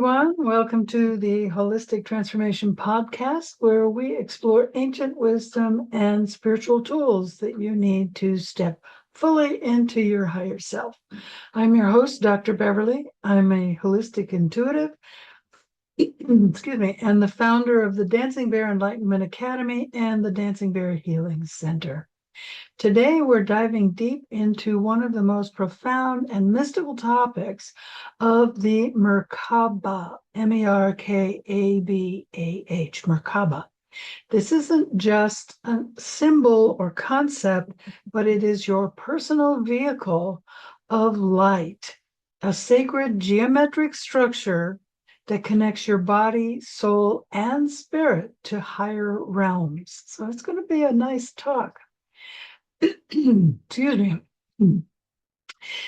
everyone. Welcome to the Holistic Transformation Podcast, where we explore ancient wisdom and spiritual tools that you need to step fully into your higher self. I'm your host, Dr. Beverly. I'm a holistic intuitive, excuse me, and the founder of the Dancing Bear Enlightenment Academy and the Dancing Bear Healing Center. Today, we're diving deep into one of the most profound and mystical topics of the Merkabah, Merkabah, Merkabah. This isn't just a symbol or concept, but it is your personal vehicle of light, a sacred geometric structure that connects your body, soul, and spirit to higher realms. So it's going to be a nice talk. Excuse me.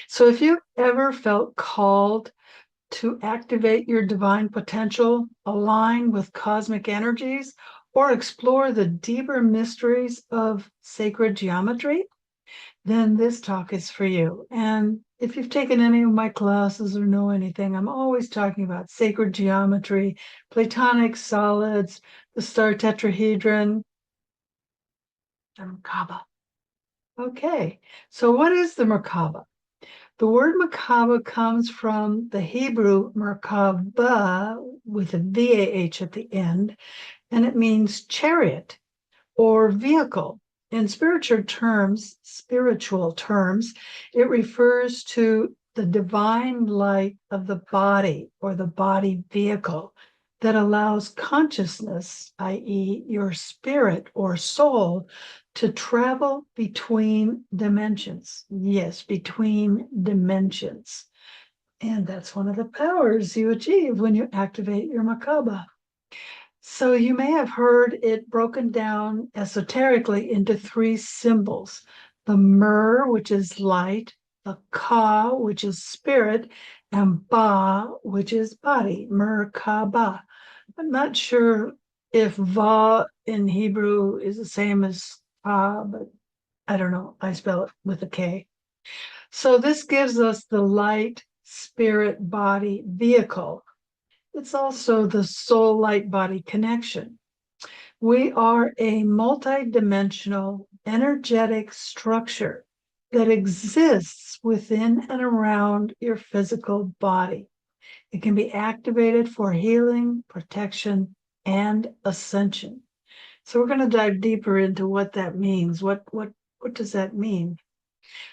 So if you ever felt called to activate your divine potential, align with cosmic energies, or explore the deeper mysteries of sacred geometry, then this talk is for you. And if you've taken any of my classes or know anything, I'm always talking about sacred geometry, Platonic solids, the Star Tetrahedron, and Merkabah. Okay, so what is the Merkabah? The word Merkabah comes from the Hebrew Merkabah with a VAH at the end, and it means chariot or vehicle. In spiritual terms, it refers to the divine light of the body or the body vehicle that allows consciousness, i.e., your spirit or soul, to travel between dimensions. Yes, between dimensions. And that's one of the powers you achieve when you activate your Merkabah. So you may have heard it broken down esoterically into three symbols: the Mer, which is light, the Ka, which is spirit, and Ba, which is body, Merkabah. I'm not sure if Va in Hebrew is the same as Ka, but I don't know. I spell it with a K. So this gives us the light, spirit, body vehicle. It's also the soul light body connection. We are a multidimensional energetic structure that exists within and around your physical body. It can be activated for healing, protection, and ascension. So we're going to dive deeper into what that means. What does that mean?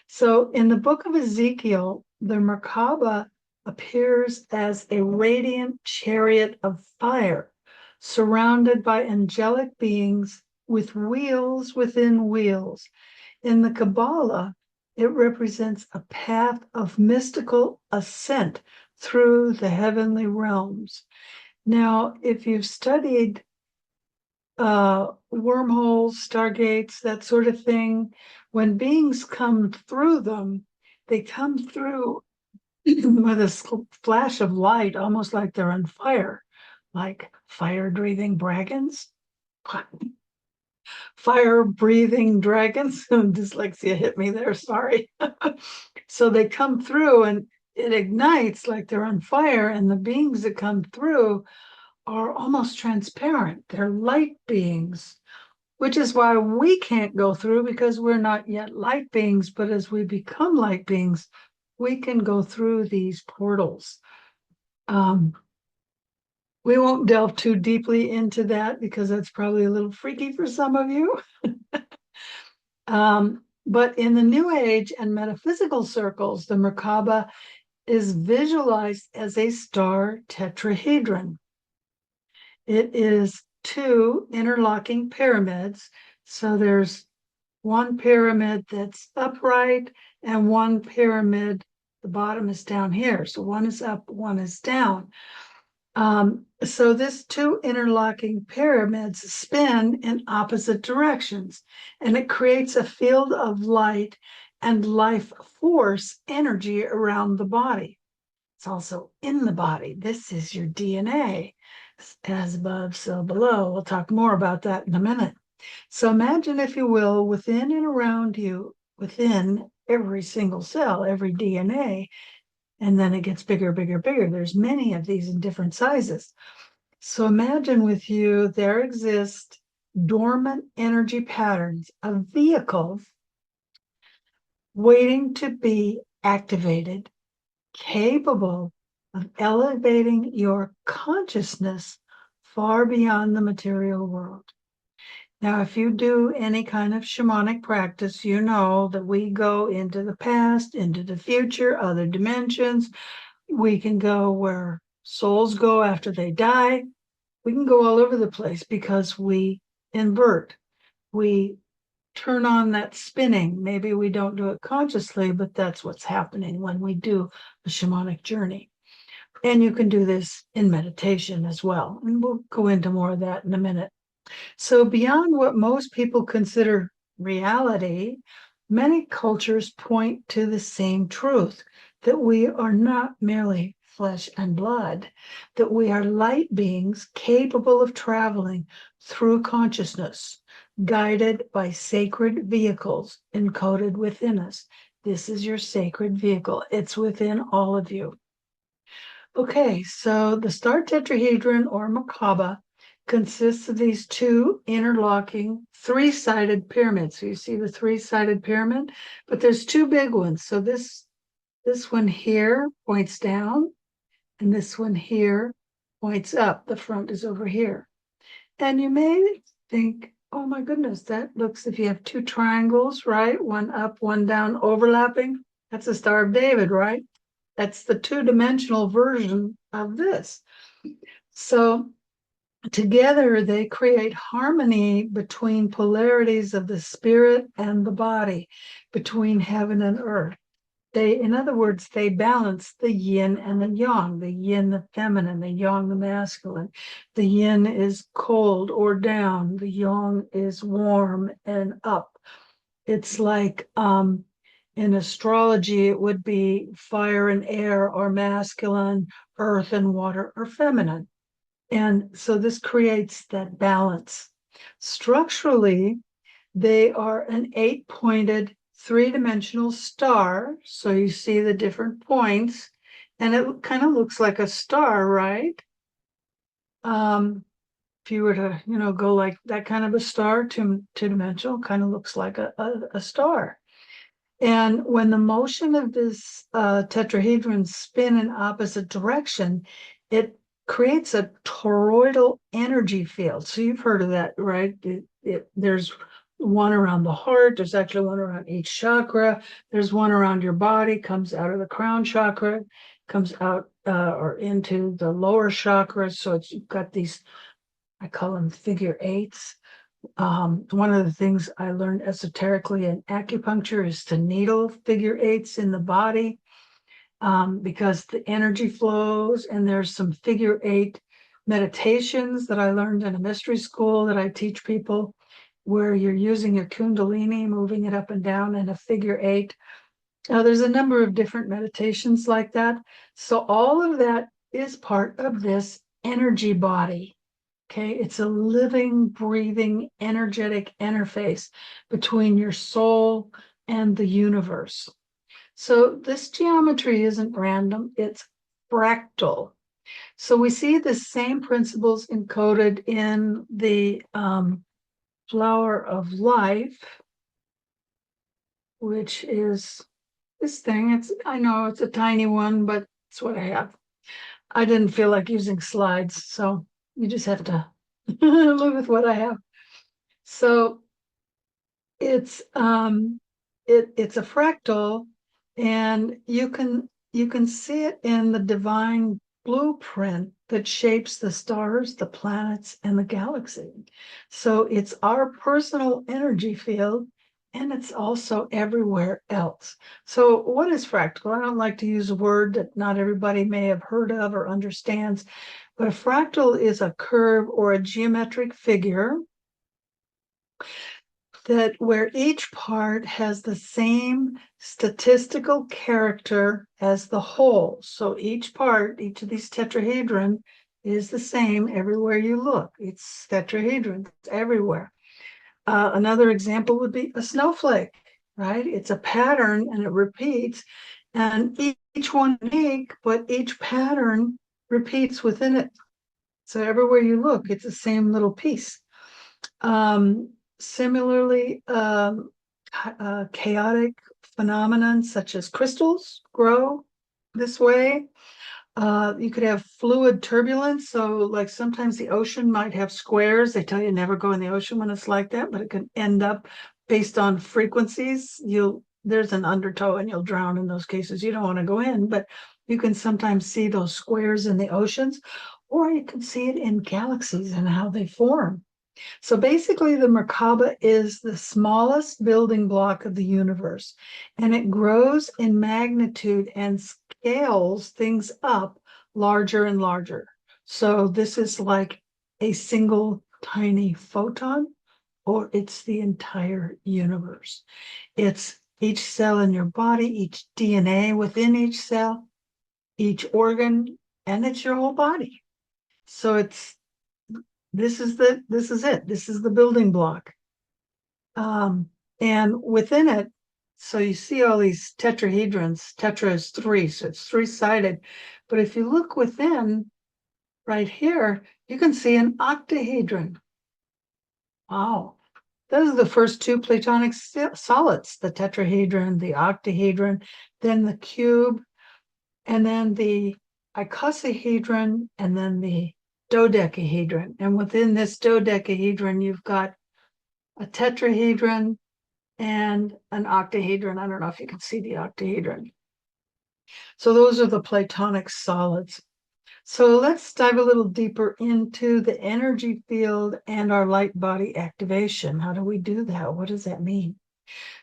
So in the book of Ezekiel, the Merkabah appears as a radiant chariot of fire, surrounded by angelic beings with wheels within wheels. In the Kabbalah, it represents a path of mystical ascent through the heavenly realms. Now, if you've studied wormholes, stargates, that sort of thing, when beings come through them, they come through with a flash of light, almost like they're on fire, like fire-breathing dragons. Fire-breathing dragons. Dyslexia hit me there, sorry. So they come through and it ignites like they're on fire, and the beings that come through are almost transparent. They're light beings, which is why we can't go through, because we're not yet light beings. But as we become light beings, we can go through these portals. We won't delve too deeply into that because that's probably a little freaky for some of you. But in the New Age and metaphysical circles, the Merkabah is visualized as a star tetrahedron. It is two interlocking pyramids. So there's one pyramid that's upright and one pyramid, the bottom is down here. So one is up, one is down. So this two interlocking pyramids spin in opposite directions, and it creates a field of light and life force energy around the body. It's also in the body. This is your DNA. As above, so below. We'll talk more about that in a minute. So imagine, if you will, within and around you, within every single cell, every DNA, and then it gets bigger, bigger, bigger. There's many of these in different sizes. So imagine with you, there exist dormant energy patterns of vehicles waiting to be activated, capable of elevating your consciousness far beyond the material world. Now, if you do any kind of shamanic practice, you know that we go into the past, into the future, other dimensions. We can go where souls go after they die. We can go all over the place because we invert. We turn on that spinning. Maybe we don't do it consciously, but that's what's happening when we do a shamanic journey. And you can do this in meditation as well. And we'll go into more of that in a minute. So beyond what most people consider reality, many cultures point to the same truth, that we are not merely flesh and blood, that we are light beings capable of traveling through consciousness, guided by sacred vehicles encoded within us. This is your sacred vehicle. It's within all of you. Okay, so the Star Tetrahedron or Merkabah consists of these two interlocking three-sided pyramids. So you see the three-sided pyramid, but there's two big ones. So this one here points down, and this one here points up. The front is over here. And you may think, oh my goodness, that looks, if you have two triangles, right? One up, one down, overlapping. That's a Star of David, right? That's the two-dimensional version of this. So together, they create harmony between polarities of the spirit and the body, between heaven and earth. In other words, they balance the yin and the yang, the yin, the feminine, the yang, the masculine. The yin is cold or down, the yang is warm and up. It's like in astrology, it would be fire and air or masculine, earth and water or feminine. And so this creates that balance. Structurally, they are an 8-pointed three-dimensional star. So you see the different points, and it kind of looks like a star, right? If you were to, go like that kind of a star, two-dimensional, kind of looks like a star. And when the motion of this tetrahedron spin in opposite direction, it creates a toroidal energy field. So you've heard of that, right? There's one around the heart. There's actually one around each chakra. There's one around your body, comes out of the crown chakra, comes out or into the lower chakras. So you've got these, I call them figure eights. One of the things I learned esoterically in acupuncture is to needle figure eights in the body because the energy flows, and there's some figure eight meditations that I learned in a mystery school that I teach people where you're using your kundalini, moving it up and down in a figure eight. Now, there's a number of different meditations like that. So all of that is part of this energy body. Okay, it's a living, breathing, energetic interface between your soul and the universe. So this geometry isn't random, it's fractal. So we see the same principles encoded in the flower of life, which is this thing. I know it's a tiny one, but it's what I have. I didn't feel like using slides, so you just have to live with what I have. So it's it's a fractal, and you can see it in the divine blueprint that shapes the stars, the planets, and the galaxy. So it's our personal energy field, and it's also everywhere else. So what is fractal? I don't like to use a word that not everybody may have heard of or understands, but a fractal is a curve or a geometric figure that where each part has the same statistical character as the whole. So each part, each of these tetrahedron is the same everywhere you look. It's tetrahedron, it's everywhere. Another example would be a snowflake, right? It's a pattern and it repeats. And each one unique, but each pattern repeats within it. So everywhere you look, it's the same little piece. Similarly, chaotic phenomenon such as crystals grow this way. You could have fluid turbulence. So like sometimes the ocean might have squares. They tell you never go in the ocean when it's like that, but it can end up based on frequencies. There's an undertow and you'll drown in those cases. You don't want to go in, but you can sometimes see those squares in the oceans, or you can see it in galaxies and how they form. So basically, the Merkabah is the smallest building block of the universe, and it grows in magnitude and scales things up larger and larger. So this is like a single tiny photon, or it's the entire universe. It's each cell in your body, each DNA within each cell, each organ, and it's your whole body. So this is it. This is the building block. And within it, so you see all these tetrahedrons. Tetra is three, so it's three-sided. But if you look within, right here, you can see an octahedron. Wow. Those are the first two Platonic solids, the tetrahedron, the octahedron, then the cube, and then the icosahedron, and then the dodecahedron. And within this dodecahedron, you've got a tetrahedron and an octahedron. I don't know if you can see the octahedron. So those are the Platonic solids. So let's dive a little deeper into the energy field and our light body activation. How do we do that? What does that mean?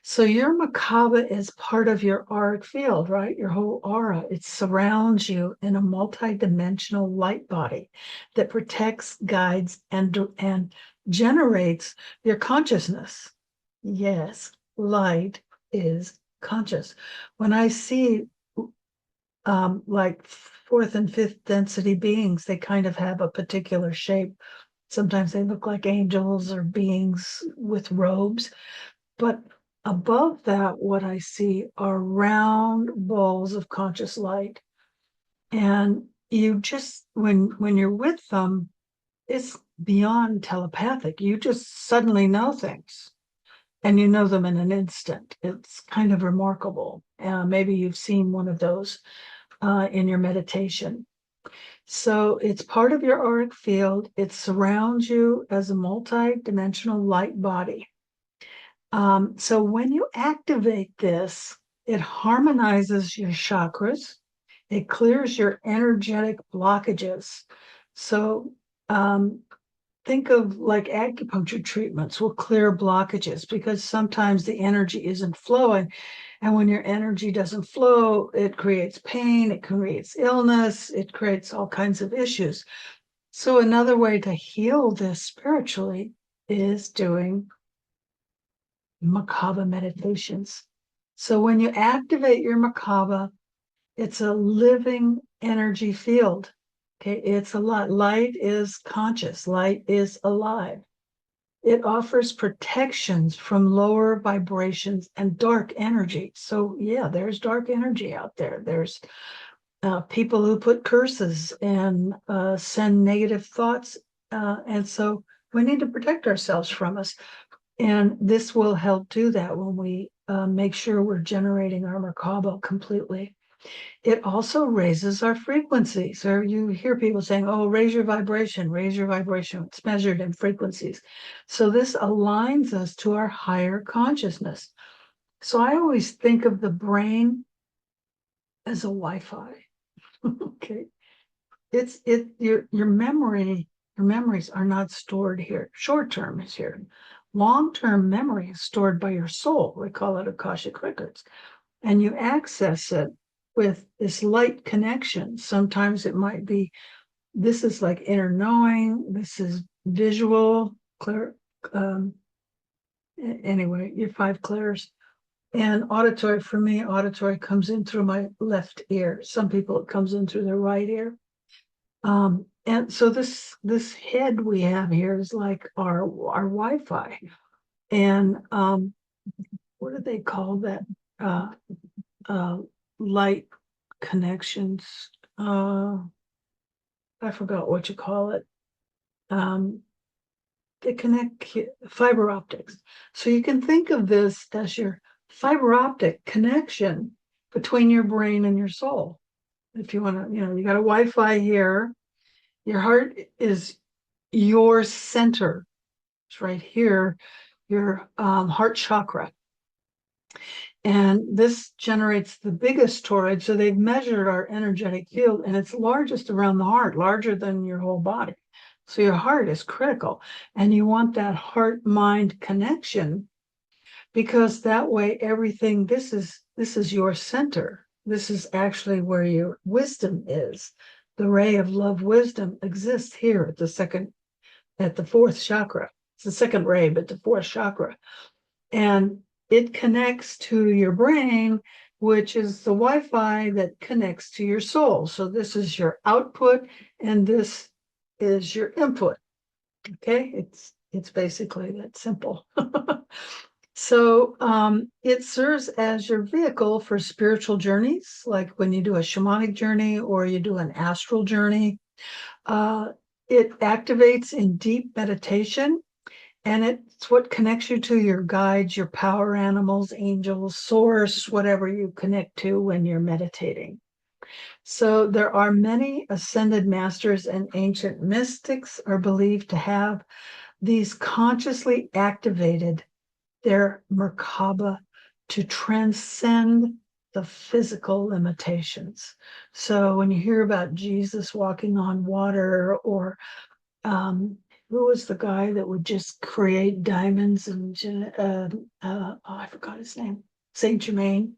So your Merkabah is part of your auric field, right? Your whole aura. It surrounds you in a multi-dimensional light body that protects, guides, and generates your consciousness. Yes, light is conscious. When I see like fourth and fifth density beings, they kind of have a particular shape. Sometimes they look like angels or beings with robes. But above that, what I see are round balls of conscious light. And you just, when you're with them, it's beyond telepathic. You just suddenly know things and you know them in an instant. It's kind of remarkable. Maybe you've seen one of those in your meditation. So it's part of your auric field. It surrounds you as a multi-dimensional light body. So when you activate this, it harmonizes your chakras. It clears your energetic blockages. So think of like acupuncture treatments will clear blockages because sometimes the energy isn't flowing. And when your energy doesn't flow, it creates pain, it creates illness, it creates all kinds of issues. So another way to heal this spiritually is doing Merkabah meditations. So when you activate your Merkabah, it's a living energy field. Okay, it's a lot. Light is conscious, light is alive. It offers protections from lower vibrations and dark energy. So, yeah, there's dark energy out there. There's people who put curses and send negative thoughts. And so we need to protect ourselves from us. And this will help do that when we make sure we're generating our Merkabah completely. It also raises our frequency. So you hear people saying, oh, raise your vibration, raise your vibration. It's measured in frequencies. So this aligns us to our higher consciousness. So I always think of the brain as a Wi-Fi. Okay. Your memories are not stored here. Short term is here. Long-term memory is stored by your soul. We call it Akashic Records. And you access it with this light connection. Sometimes it might be, this is like inner knowing, this is visual, clear, anyway, your five clairs. And auditory, for me, auditory comes in through my left ear. Some people, it comes in through their right ear. And so this head we have here is like our Wi-Fi. And what do they call that light connections. I forgot what you call it. They connect fiber optics. So you can think of this as your fiber optic connection between your brain and your soul. If you want to, you got a Wi-Fi here. Your heart is your center. It's right here, your heart chakra. And this generates the biggest toroid. So they've measured our energetic field, and it's largest around the heart, larger than your whole body. So your heart is critical, and you want that heart-mind connection, because that way everything, this is your center. This is actually where your wisdom is. The ray of love wisdom exists here at the fourth chakra. It's the second ray, but the fourth chakra. And it connects to your brain, which is the Wi-Fi that connects to your soul. So this is your output, and this is your input. Okay, it's basically that simple. So it serves as your vehicle for spiritual journeys, like when you do a shamanic journey or you do an astral journey. It activates in deep meditation, and it's what connects you to your guides, your power animals, angels, source, whatever you connect to when you're meditating. So there are many ascended masters, and ancient mystics are believed to have these consciously activated their Merkabah to transcend the physical limitations. So when you hear about Jesus walking on water, or who was the guy that would just create diamonds, and I forgot his name, Saint Germain.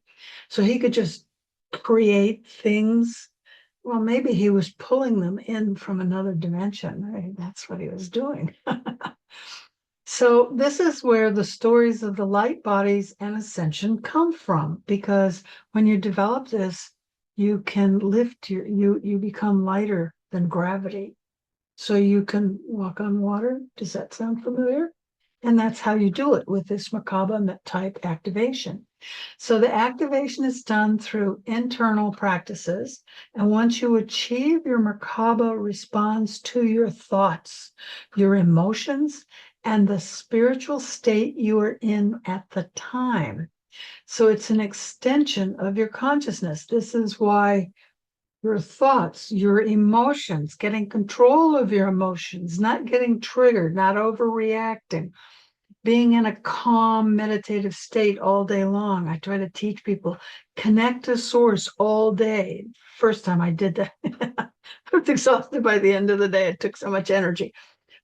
So he could just create things. Well, maybe he was pulling them in from another dimension, right? That's what he was doing. So this is where the stories of the light bodies and ascension come from, because when you develop this, you can lift you become lighter than gravity. So you can walk on water. Does that sound familiar? And that's how you do it with this Merkabah type activation. So the activation is done through internal practices. And once you achieve, your Merkabah responds to your thoughts, your emotions, and the spiritual state you are in at the time. So it's an extension of your consciousness. This is why your thoughts, your emotions, getting control of your emotions, not getting triggered, not overreacting, being in a calm meditative state all day long. I try to teach people, connect to source all day. First time I did that, I was exhausted by the end of the day. It took so much energy.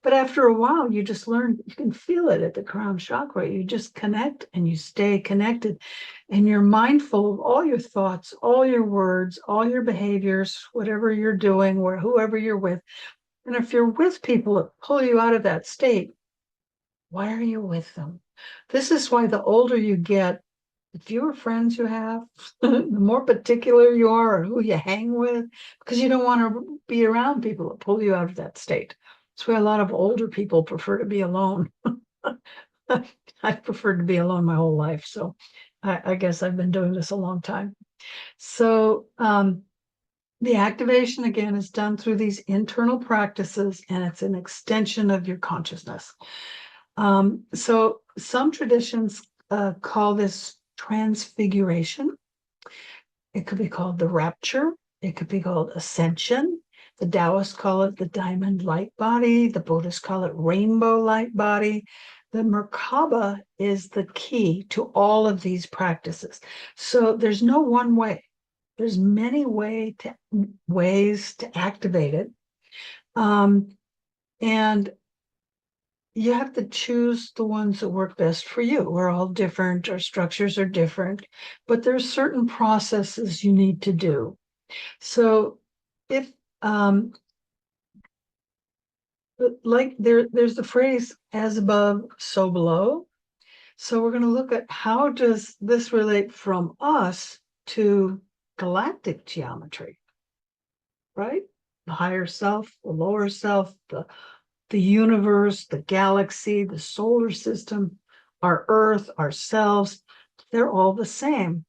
But after a while, you just learn, you can feel it at the crown chakra. You just connect and you stay connected. And you're mindful of all your thoughts, all your words, all your behaviors, whatever you're doing, or whoever you're with. And if you're with people that pull you out of that state, why are you with them? This is why the older you get, the fewer friends you have, the more particular you are or who you hang with, because you don't want to be around people that pull you out of that state. That's why a lot of older people prefer to be alone. I've preferred to be alone my whole life. So I guess I've been doing this a long time. So the activation, again, is done through these internal practices, and it's an extension of your consciousness. So some traditions call this transfiguration. It could be called the rapture. It could be called ascension. The Taoists call it the diamond light body. The Buddhists call it rainbow light body. The Merkabah is the key to all of these practices. So there's no one way. There's many ways to activate it. And you have to choose the ones that work best for you. We're all different. Our structures are different, but there's certain processes you need to do. So if like there's the phrase as above, so below. So we're going to look at how does this relate from us to galactic geometry, right? The higher self, the lower self, the universe, the galaxy, the solar system, our Earth, ourselves, they're all the same.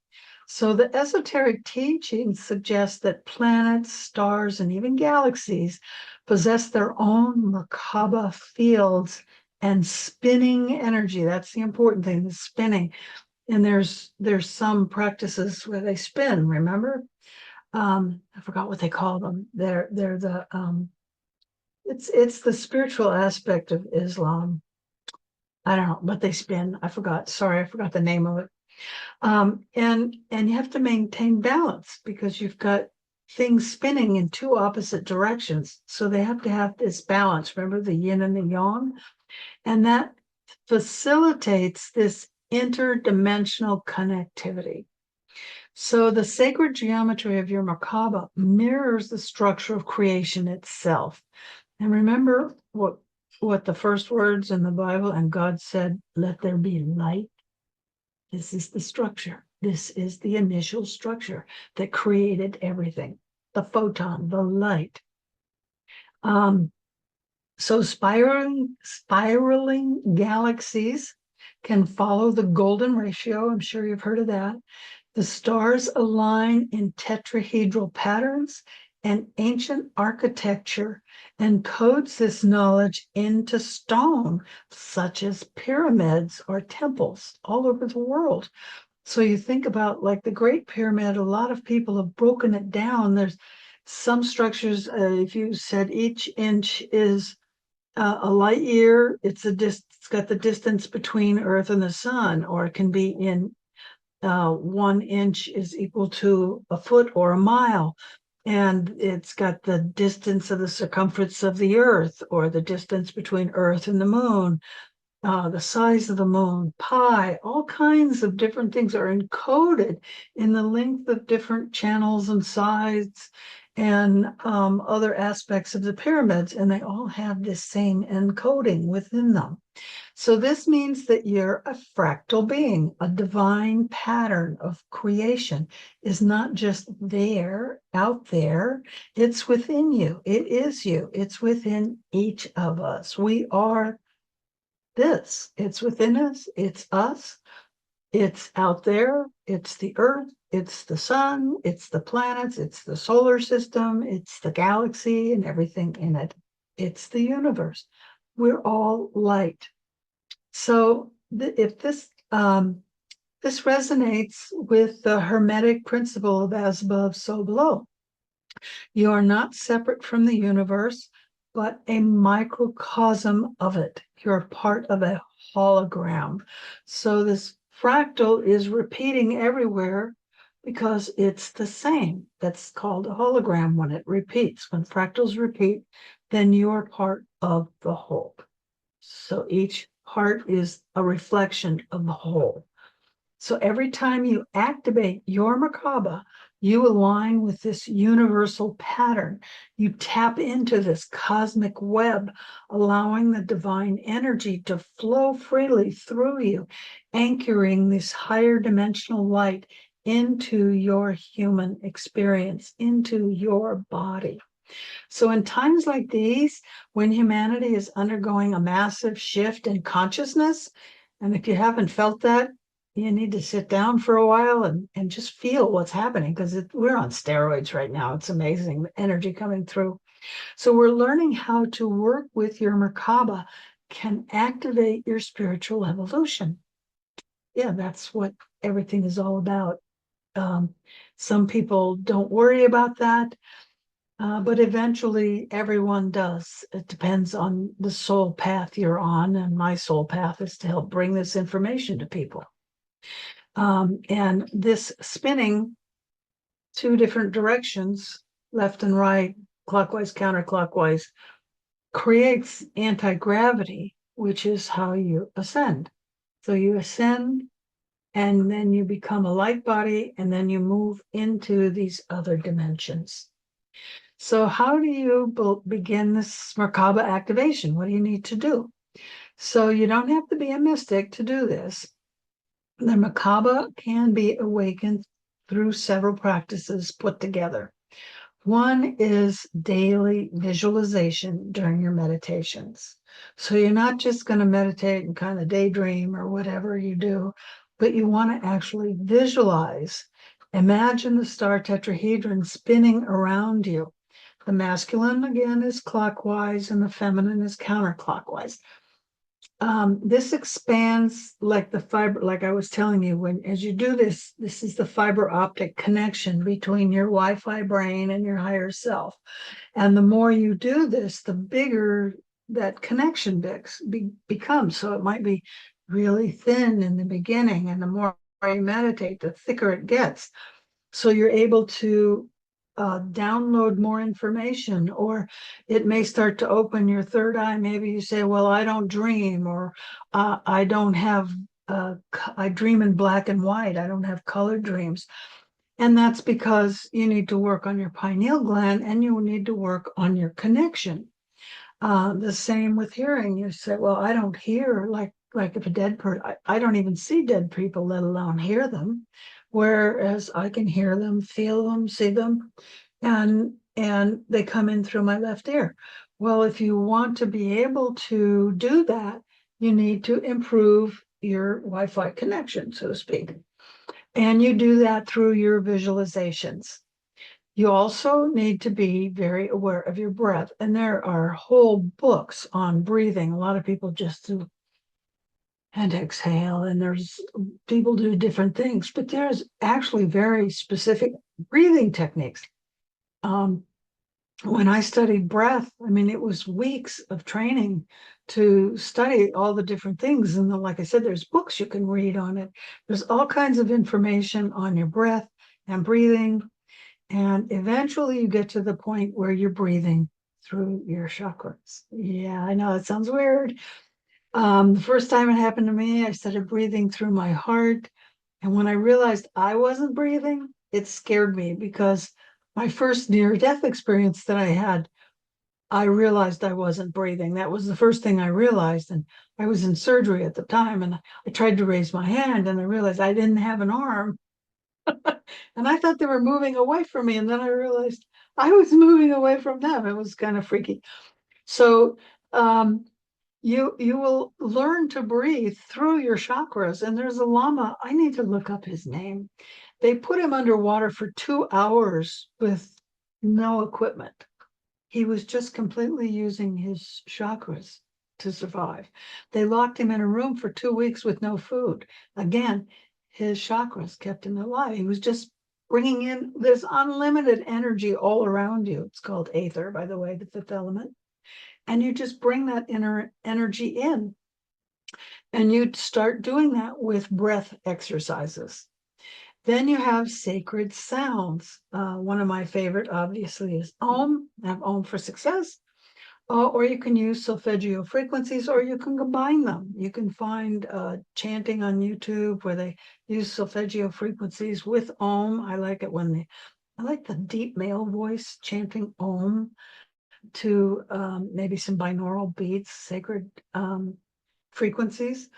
So the esoteric teachings suggest that planets, stars, and even galaxies possess their own Merkabah fields and spinning energy. That's the important thing, the spinning. And there's some practices where they spin, remember? I forgot what they call them. They're the it's the spiritual aspect of Islam. I don't know, but they spin. I forgot. Sorry, I forgot the name of it. And you have to maintain balance because you've got things spinning in two opposite directions. So they have to have this balance. Remember the yin and the yang? And that facilitates this interdimensional connectivity. So the sacred geometry of your Merkabah mirrors the structure of creation itself. And remember what the first words in the Bible, and God said, "Let there be light." This is the structure. This is the initial structure that created everything, the photon, the light. So spiraling galaxies can follow the golden ratio. I'm sure you've heard of that. The stars align in tetrahedral patterns, and ancient architecture encodes this knowledge into stone, such as pyramids or temples all over the world. So you think about like the Great Pyramid, a lot of people have broken it down. There's some structures, if you said each inch is a light year, it's got the distance between Earth and the sun, or it can be in 1 inch is equal to a foot or a mile. And it's got the distance of the circumference of the Earth, or the distance between Earth and the moon, the size of the moon, pi, all kinds of different things are encoded in the length of different channels and sides and other aspects of the pyramids, and they all have this same encoding within them. So this means that you're a fractal being. A divine pattern of creation is not just there, out there, it's within you. It is you. It's within each of us. We are this. It's within us. It's us. It's out there. It's the earth. It's the sun. It's the planets. It's the solar system. It's the galaxy and everything in it. It's the universe. We're all light. So if this resonates with the Hermetic principle of as above, so below. You are not separate from the universe, but a microcosm of it. You're part of a hologram. So this fractal is repeating everywhere because it's the same. That's called a hologram when it repeats. When fractals repeat, then you are part of the whole. So each part is a reflection of the whole. So every time you activate your Merkabah, you align with this universal pattern. You tap into this cosmic web, allowing the divine energy to flow freely through you, anchoring this higher dimensional light into your human experience, into your body. So in times like these, when humanity is undergoing a massive shift in consciousness, and if you haven't felt that, you need to sit down for a while and just feel what's happening, because we're on steroids right now. It's amazing, the energy coming through. So we're learning how to work with your Merkabah can activate your spiritual evolution. Yeah, that's what everything is all about. Some people don't worry about that. But eventually everyone does. It depends on the soul path you're on. And my soul path is to help bring this information to people. And this spinning two different directions, left and right, clockwise, counterclockwise, creates anti-gravity, which is how you ascend. So you ascend, and then you become a light body, and then you move into these other dimensions. So how do you begin this Merkabah activation? What do you need to do? So you don't have to be a mystic to do this. The Merkabah can be awakened through several practices put together. One is daily visualization during your meditations. So you're not just going to meditate and kind of daydream or whatever you do, but you want to actually visualize Imagine the star tetrahedron spinning around you. The masculine, again, is clockwise and the feminine is counterclockwise. This expands like the fiber, like I was telling you, as you do this, this is the fiber optic connection between your Wi-Fi brain and your higher self. And the more you do this, the bigger that connection becomes. So it might be really thin in the beginning, and the more you meditate, the thicker it gets. So you're able to download more information, or it may start to open your third eye. Maybe you say, well, I don't dream, or I don't have, I dream in black and white. I don't have colored dreams. And that's because you need to work on your pineal gland and you need to work on your connection. The same with hearing. You say, well, I don't hear like if a dead person, I don't even see dead people, let alone hear them. Whereas I can hear them, feel them, see them, and they come in through my left ear. Well, if you want to be able to do that, you need to improve your Wi-Fi connection, so to speak. And you do that through your visualizations. You also need to be very aware of your breath. And there are whole books on breathing. A lot of people just do and exhale, and there's people do different things, but there's actually very specific breathing techniques. When I studied breath, I mean, it was weeks of training to study all the different things. And then, like I said, there's books you can read on it. There's all kinds of information on your breath and breathing. And eventually you get to the point where you're breathing through your chakras. Yeah, I know it sounds weird. The first time it happened to me, I started breathing through my heart. And when I realized I wasn't breathing, it scared me because my first near-death experience that I had, I realized I wasn't breathing. That was the first thing I realized. And I was in surgery at the time, and I tried to raise my hand, and I realized I didn't have an arm. And I thought they were moving away from me. And then I realized I was moving away from them. It was kind of freaky. So you will learn to breathe through your chakras. And there's a Lama, I need to look up his name. They put him underwater for 2 hours with no equipment. He was just completely using his chakras to survive. They locked him in a room for 2 weeks with no food. Again, his chakras kept him alive. He was just bringing in this unlimited energy all around you. It's called aether, by the way, the fifth element. And you just bring that inner energy in. And you start doing that with breath exercises. Then you have sacred sounds. One of my favorite, obviously, is Om. I have Om for success. Or you can use solfeggio frequencies, or you can combine them. You can find chanting on YouTube where they use solfeggio frequencies with Om. I like it when I like the deep male voice chanting Om to maybe some binaural beats, sacred frequencies.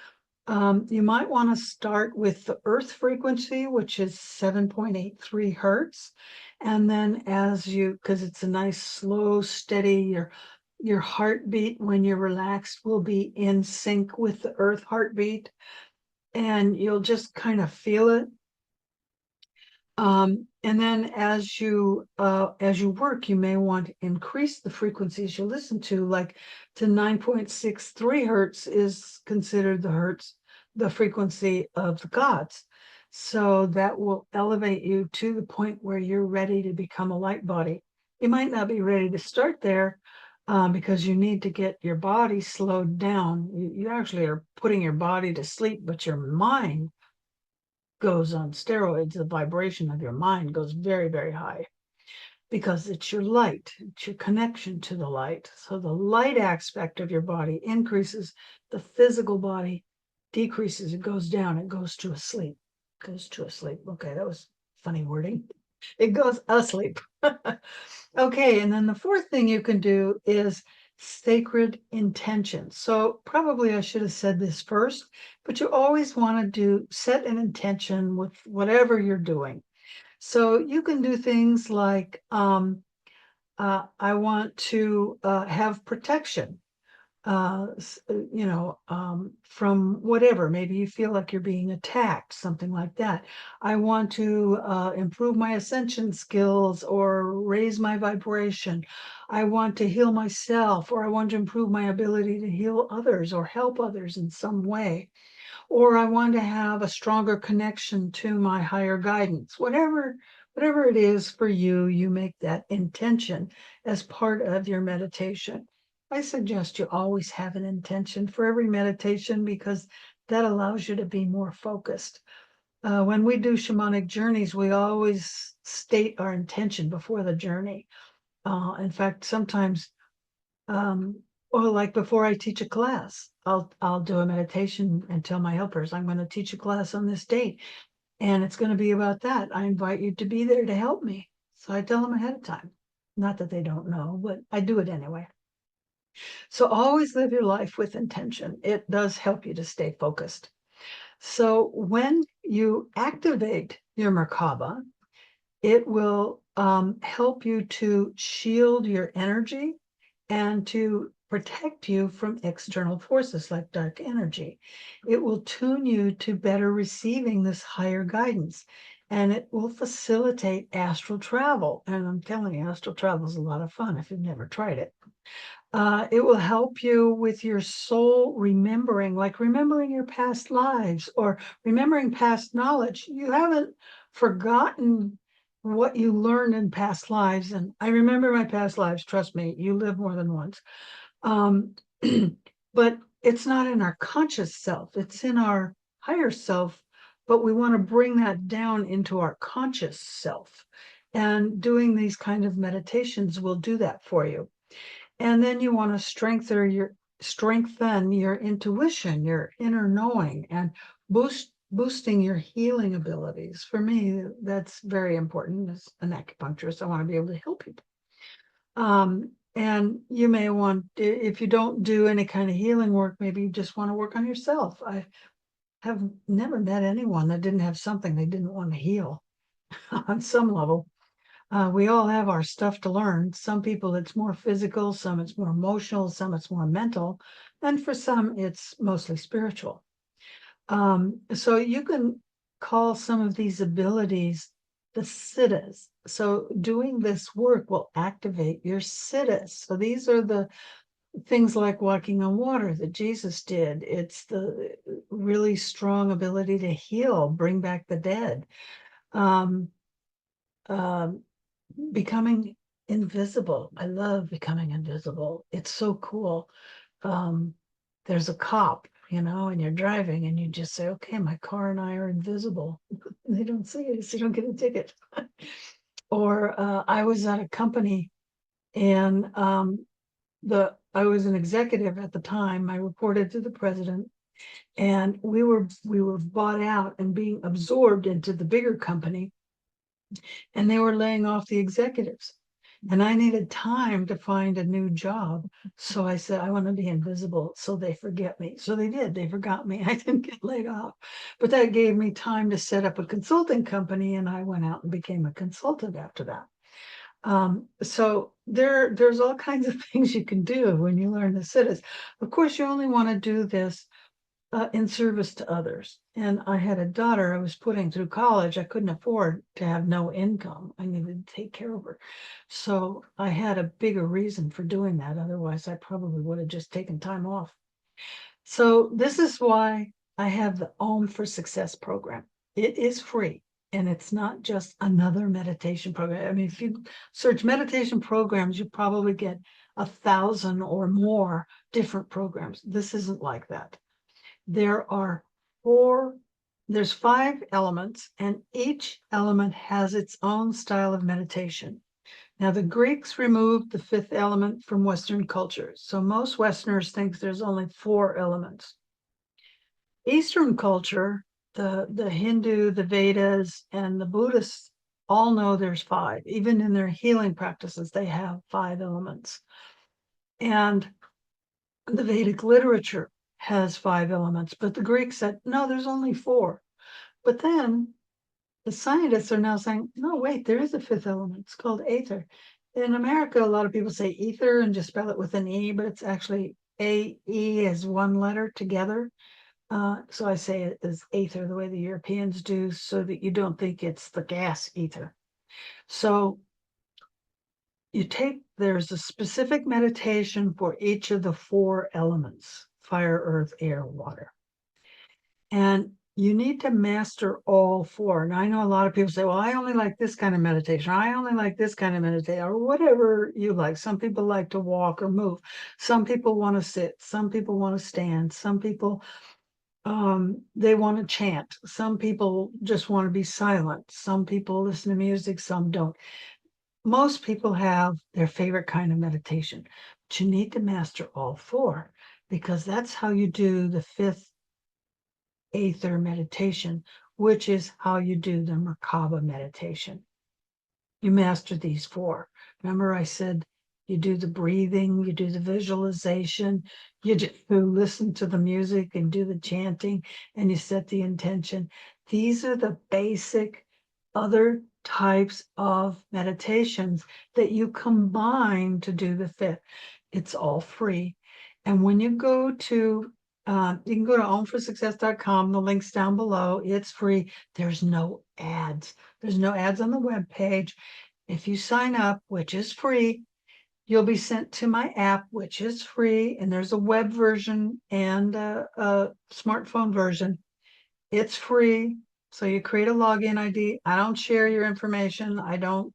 You might want to start with the earth frequency, which is 7.83 hertz. And then because it's a nice, slow, steady, your heartbeat when you're relaxed will be in sync with the earth heartbeat. And you'll just kind of feel it. And then as you work, you may want to increase the frequencies you listen to, like to 9.63 hertz is considered the frequency of the gods. So that will elevate you to the point where you're ready to become a light body. You might not be ready to start there because you need to get your body slowed down. You actually are putting your body to sleep, but your mind goes on steroids. The vibration of your mind goes very, very high because it's your light, it's your connection to the light. So the light aspect of your body increases, the physical body decreases, it goes down, it goes to a sleep. Okay, that was funny wording. It goes asleep. Okay, and then the fourth thing you can do is sacred intention. So probably I should have said this first, but you always want to set an intention with whatever you're doing. So you can do things like I want to have protection. from whatever. Maybe you feel like you're being attacked, something like that. I want to improve my ascension skills or raise my vibration. I want to heal myself, or I want to improve my ability to heal others or help others in some way. Or I want to have a stronger connection to my higher guidance. Whatever it is for you, you make that intention as part of your meditation. I suggest you always have an intention for every meditation because that allows you to be more focused. When we do shamanic journeys, we always state our intention before the journey. In fact, sometimes, or like before I teach a class, I'll do a meditation and tell my helpers, I'm going to teach a class on this date, and it's going to be about that. I invite you to be there to help me. So I tell them ahead of time. Not that they don't know, but I do it anyway. So always live your life with intention. It does help you to stay focused. So when you activate your Merkabah, it will help you to shield your energy and to protect you from external forces like dark energy. It will tune you to better receiving this higher guidance, and it will facilitate astral travel. And I'm telling you, astral travel is a lot of fun if you've never tried it. It will help you with your soul remembering, like remembering your past lives or remembering past knowledge. You haven't forgotten what you learned in past lives. And I remember my past lives. Trust me, you live more than once. But it's not in our conscious self, it's in our higher self. But we want to bring that down into our conscious self. And doing these kind of meditations will do that for you. And then you want to strengthen your intuition, your inner knowing, and boosting your healing abilities. For me, that's very important. As an acupuncturist, I want to be able to help people. And you may want, if you don't do any kind of healing work, maybe you just want to work on yourself. I have never met anyone that didn't have something they didn't want to heal on some level. We all have our stuff to learn. Some people it's more physical, some it's more emotional, some it's more mental, and for some it's mostly spiritual. So you can call some of these abilities the siddhas. So doing this work will activate your siddhas. So these are the things like walking on water that Jesus did. It's the really strong ability to heal, bring back the dead. Um, becoming invisible. I love becoming invisible. It's so cool. There's a cop, and you're driving and you just say, okay, my car and I are invisible. They don't see it, so you don't get a ticket. Or I was at a company and I was an executive at the time. I reported to the president, and we were bought out and being absorbed into the bigger company, and they were laying off the executives. And I needed time to find a new job. So I said, I want to be invisible so they forget me. So they did. They forgot me. I didn't get laid off. But that gave me time to set up a consulting company. And I went out and became a consultant after that. So there's all kinds of things you can do when you learn the siddhas. Of course, you only want to do this in service to others. And I had a daughter I was putting through college. I couldn't afford to have no income. I needed to take care of her. So I had a bigger reason for doing that. Otherwise, I probably would have just taken time off. So this is why I have the Om for Success program. It is free. And it's not just another meditation program. I mean, if you search meditation programs, you probably get 1,000 or more different programs. This isn't like that. There's 5 elements, and each element has its own style of meditation. Now, the Greeks removed the 5th element from Western cultures. So most Westerners think there's only 4 elements. Eastern culture, the Hindu, the Vedas, and the Buddhists all know there's 5. Even in their healing practices, they have 5 elements. And the Vedic literature has 5 elements, but the Greeks said, no, there's only 4. But then the scientists are now saying, no, wait, there is a 5th element. It's called aether. In America, a lot of people say ether and just spell it with an E, but it's actually AE as one letter together. So I say it as ether, the way the Europeans do, so that you don't think it's the gas ether. So there's a specific meditation for each of the 4 elements: fire, earth, air, water. And you need to master all 4. And I know a lot of people say, well, I only like this kind of meditation. I only like this kind of meditation, or whatever you like. Some people like to walk or move. Some people want to sit. Some people want to stand. Some people, they want to chant. Some people just want to be silent. Some people listen to music. Some don't. Most people have their favorite kind of meditation, but you need to master all 4, because that's how you do the 5th Aether meditation, which is how you do the Merkabah meditation. You master these 4. Remember, I said you do the breathing, you do the visualization, you do listen to the music and do the chanting, and you set the intention. These are the basic other types of meditations that you combine to do the 5th. It's all free. And when you go to you can go to omforsuccess.com. The link's down below. It's free. There's no ads. There's no ads on the web page. If you sign up, which is free, you'll be sent to my app, which is free. And there's a web version and a smartphone version. It's free. So you create a login ID. I don't share your information. I don't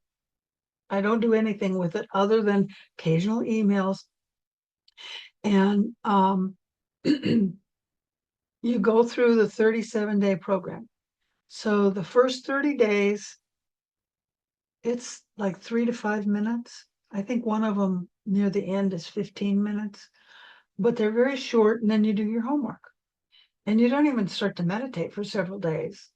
do anything with it other than occasional emails. And you go through the 37-day program. So the first 30 days, it's like 3 to 5 minutes. I think one of them near the end is 15 minutes, but they're very short. And then you do your homework, and you don't even start to meditate for several days.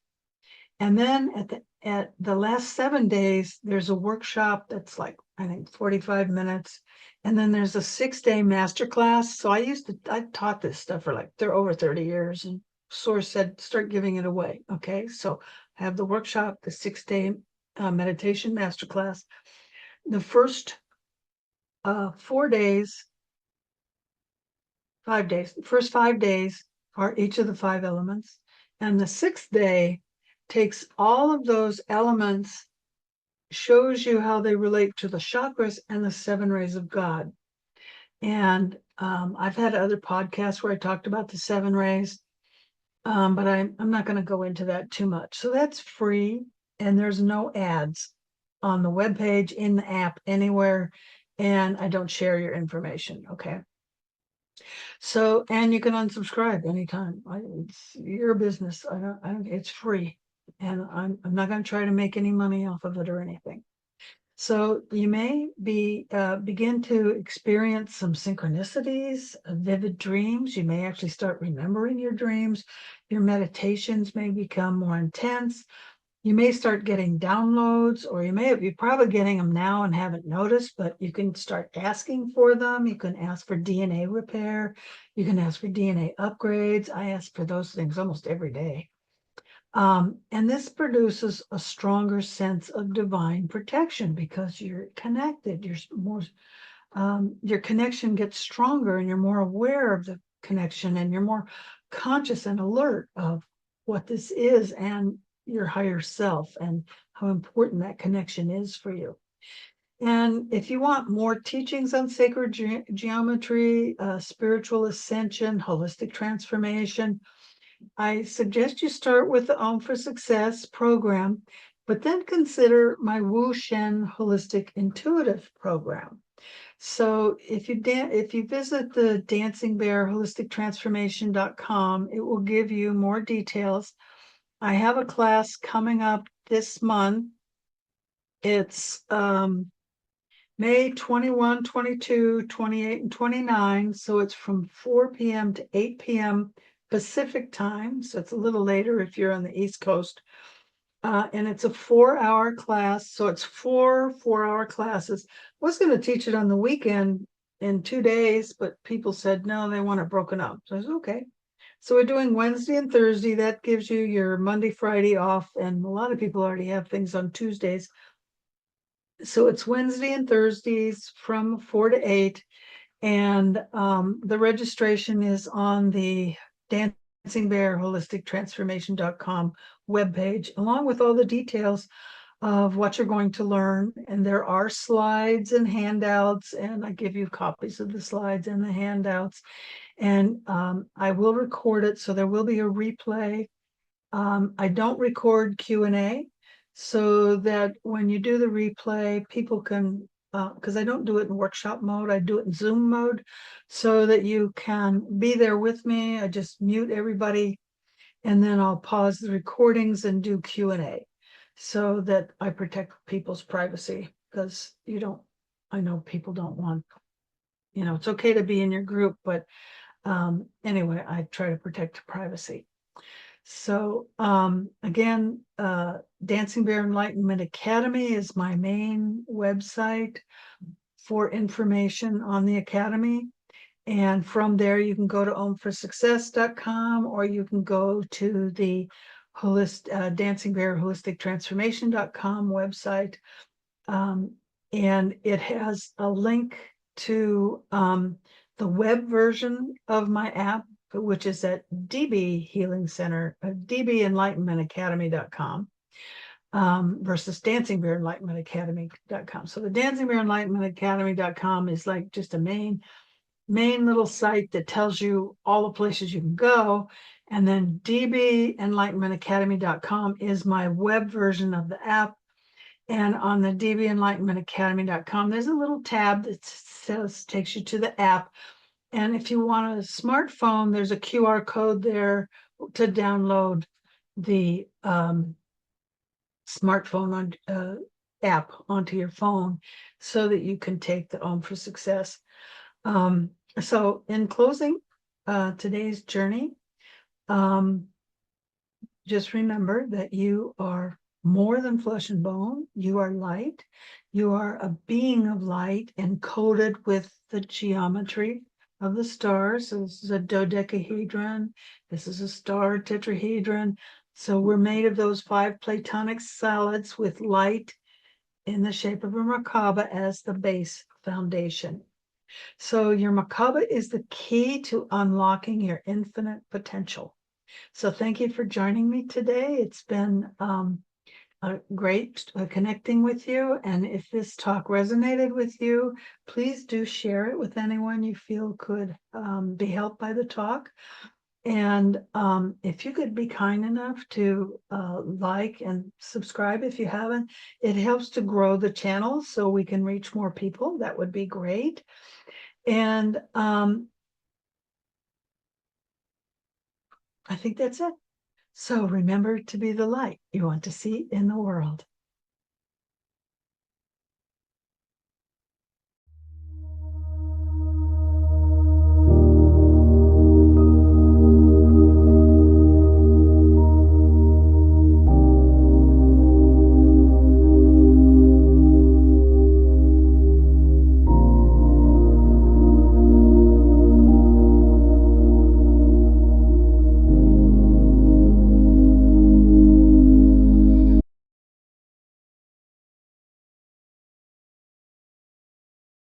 And then at the last 7 days, there's a workshop that's like, I think, 45 minutes. And then there's a 6-day masterclass. So I taught this stuff for like, they're over 30 years, and Source said, start giving it away. Okay. So I have the workshop, the 6-day meditation masterclass. The first 4 days, 5 days, the first 5 days are each of the 5 elements. And the 6th day takes all of those elements, shows you how they relate to the chakras and the 7 rays of God. And I've had other podcasts where I talked about the 7 rays, but I'm not going to go into that too much. So that's free, and there's no ads on the webpage, in the app, anywhere, and I don't share your information. Okay. So, and you can unsubscribe anytime. It's your business. It's free. And I'm not going to try to make any money off of it or anything. So you may begin to experience some synchronicities, vivid dreams. You may actually start remembering your dreams. Your meditations may become more intense. You may start getting downloads, or you're probably getting them now and haven't noticed, but you can start asking for them. You can ask for DNA repair. You can ask for DNA upgrades. I ask for those things almost every day. And this produces a stronger sense of divine protection because you're connected. Your connection gets stronger, and you're more aware of the connection, and you're more conscious and alert of what this is and your higher self, and how important that connection is for you. And if you want more teachings on sacred geometry, spiritual ascension, holistic transformation, I suggest you start with the Om for Success program, but then consider my Wu Shen Holistic Intuitive program. So if you visit the Dancing Bear Holistic Transformation.com, it will give you more details. I have a class coming up this month. It's May 21, 22, 28, and 29. So it's from 4 p.m. to 8 p.m. Pacific time. So it's a little later if you're on the East Coast. And it's a 4-hour class. So it's 4 4-hour classes. I was going to teach it on the weekend in 2 days, but people said, no, they want it broken up. So I said, okay. So we're doing Wednesday and Thursday. That gives you your Monday, Friday off. And a lot of people already have things on Tuesdays. So it's Wednesday and Thursdays from 4 to 8. And the registration is on the dancingbearholistictransformation.com webpage, along with all the details of what you're going to learn. And there are slides and handouts, and I give you copies of the slides and the handouts. And I will record it, so there will be a replay. I don't record Q&A, so that when you do the replay, people can, because I don't do it in workshop mode, I do it in Zoom mode, so that you can be there with me. I just mute everybody, and then I'll pause the recordings and do Q&A, so that I protect people's privacy, because I know people don't want, it's okay to be in your group, but anyway, I try to protect privacy. So again, Dancing Bear Enlightenment Academy is my main website for information on the Academy. And from there, you can go to omforsuccess.com, or you can go to the Dancing Bear Holistic Transformation.com website. And it has a link to the web version of my app, which is at DB Healing Center, DBEnlightenmentacademy.com versus Dancing Bear Enlightenment Academy.com. So the Dancing Bear Enlightenment Academy.com is like just a main little site that tells you all the places you can go. And then DBEnlightenmentacademy.com is my web version of the app. And on the DBEnlightenmentacademy.com, there's a little tab that takes you to the app. And if you want a smartphone, there's a QR code there to download the smartphone app onto your phone, so that you can take the Om for Success. So in closing today's journey, just remember that you are more than flesh and bone. You are light. You are a being of light, encoded with the geometry of the stars. So this is a dodecahedron. This is a star tetrahedron. So we're made of those 5 platonic solids with light in the shape of a Merkabah as the base foundation. So your Merkabah is the key to unlocking your infinite potential. So thank you for joining me today. It's been great connecting with you. And if this talk resonated with you, please do share it with anyone you feel could be helped by the talk. And if you could be kind enough to like and subscribe if you haven't, it helps to grow the channel so we can reach more people. That would be great. And I think that's it. So remember to be the light you want to see in the world.